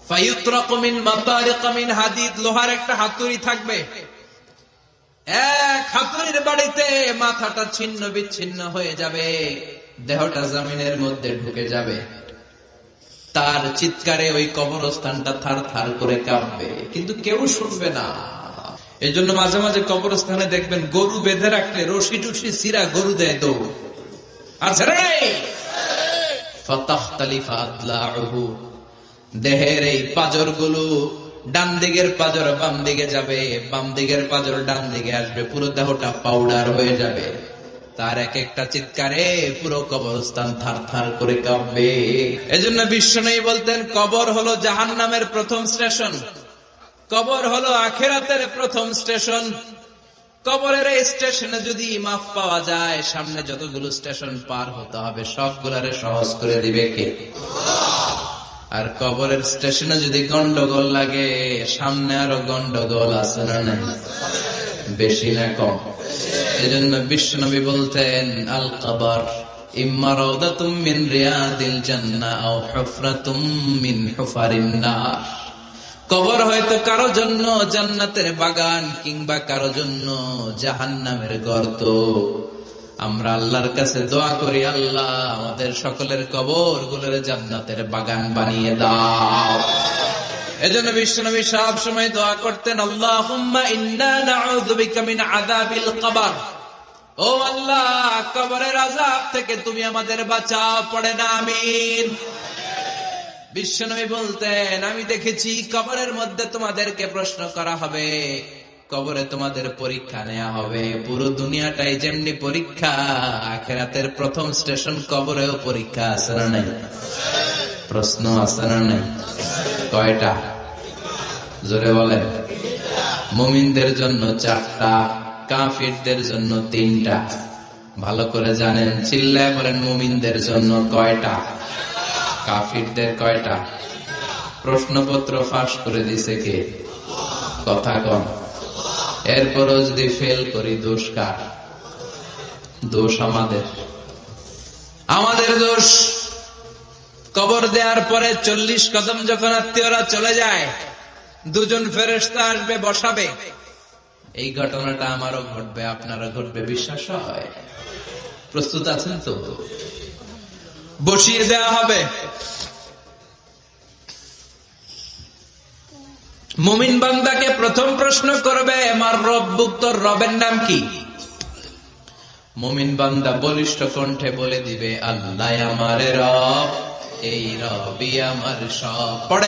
ফায়ুতরাকু মিন মাতারিক মিন হাদিদ, লোহার একটা হাতুড়ি থাকবে, এক হাতুড়ির বাড়িতে মাথাটা ছিন্ন বিচ্ছিন্ন হয়ে যাবে, দেহটা জমিনের মধ্যে ঢুকে যাবে। তার চিৎকারে ওই কবরস্থানটা থার থার করে কাঁপবে, কিন্তু কেউ শুনবে না। এই জন্য মাঝে মাঝে কবরস্থানে দেখবেন গরু বেঁধে রাখলে রশি টুসি সিরা গরু দেয় দৌড়। আচ্ছা রে, ফাতাখতালিফা আদলাউহু, দেহের এই পাজর গুলো ডান দিকের পাজর বাম দিকে যাবে, বাম দিকের পাজর ডান দিকে আসবে, পুরো দেহটা পাউডার হয়ে যাবে। তার এক একটা চিৎকারে পুরো কবরস্থান থার থার করে কাঁপবে। এজন্য বিশ্বনবী বলতেন, কবর হলো জাহান্নামের প্রথম স্টেশন, কবর হলো আখিরাতের প্রথম স্টেশন। কবরের এই স্টেশনে যদি মাফ পাওয়া যায়, সামনে যতগুলো স্টেশন পার হতে হবে সবগুলারে সহজ করে দিবে কে? আর কবরের স্টেশনে যদি গন্ডগোল লাগে, সামনে আরো গন্ডগোল আছে না নাই? বেশি না কম? এজন্য বিশ্বনবী বলতেন, আল কবর ইম্মা রাউদাতুম মিন রিয়াদিল জান্নাহ আও হুফরাতুম মিন হুফারিন নার। কবর হয়তো কারো জন্য জান্নাতের বাগান, কিংবা কারো জন্য জাহান্নামের গর্ত। আমরা আল্লাহর কাছে দোয়া করি, আল্লাহ আমাদের সকলের কবর গুলোর জান্নাতের বাগান বানিয়ে দাও। এজন্য বিশ্বনবী সব সময় দোয়া করতেন, আল্লাহুম্মা ইন্না নাউযু বিকা মিন আযাবিল কবর। ও আল্লাহ, কবরের আযাব থেকে তুমি আমাদের বাঁচাও, পড়ে না আমিন। বিশ্বনবী বলতেন, আমি দেখেছি কবরের মধ্যে তোমাদেরকে প্রশ্ন করা হবে, কবরে তোমাদের পরীক্ষা নেওয়া হবে। পুরো দুনিয়াটাই যেমনি পরীক্ষা, আখিরাতের প্রথম স্টেশন কবরেও পরীক্ষা আছে না নাই? প্রশ্ন আছে না নাই? কয়টা? জোরে বলেন। মুমিনদের জন্য 4টা, কাফিরদের জন্য 3টা। ভালো করে জানেন, চিল্লায় বলেন, মুমিনদের জন্য কয়টা, কাফিরদের কয়টা? প্রশ্নপত্র ফাঁস করে দিছে কে? কথা কম। এরপরও যদি ফেল করি, দোষ কার? দোষ আমাদের, আমাদের দোষ। কবর দেওয়ার পরে 40 কদম যখন আত্মীয়রা চলে যায়, 2জন ফেরেশতা আসবে, বসাবে। এই ঘটনাটা আমারও ঘটবে, আপনারও ঘটবে, বিশ্বাস হয়? প্রস্তুত আছেন তো? বসিয়ে দেওয়া হবে। মুমিন বান্দাকে প্রথম প্রশ্ন করবে, আমার রব্বুক, তোর রবের নাম কি? মুমিন বান্দা বলিষ্ঠ কণ্ঠে বলে দিবে, আল্লাহ আমার রব, এই রবই আমার সব।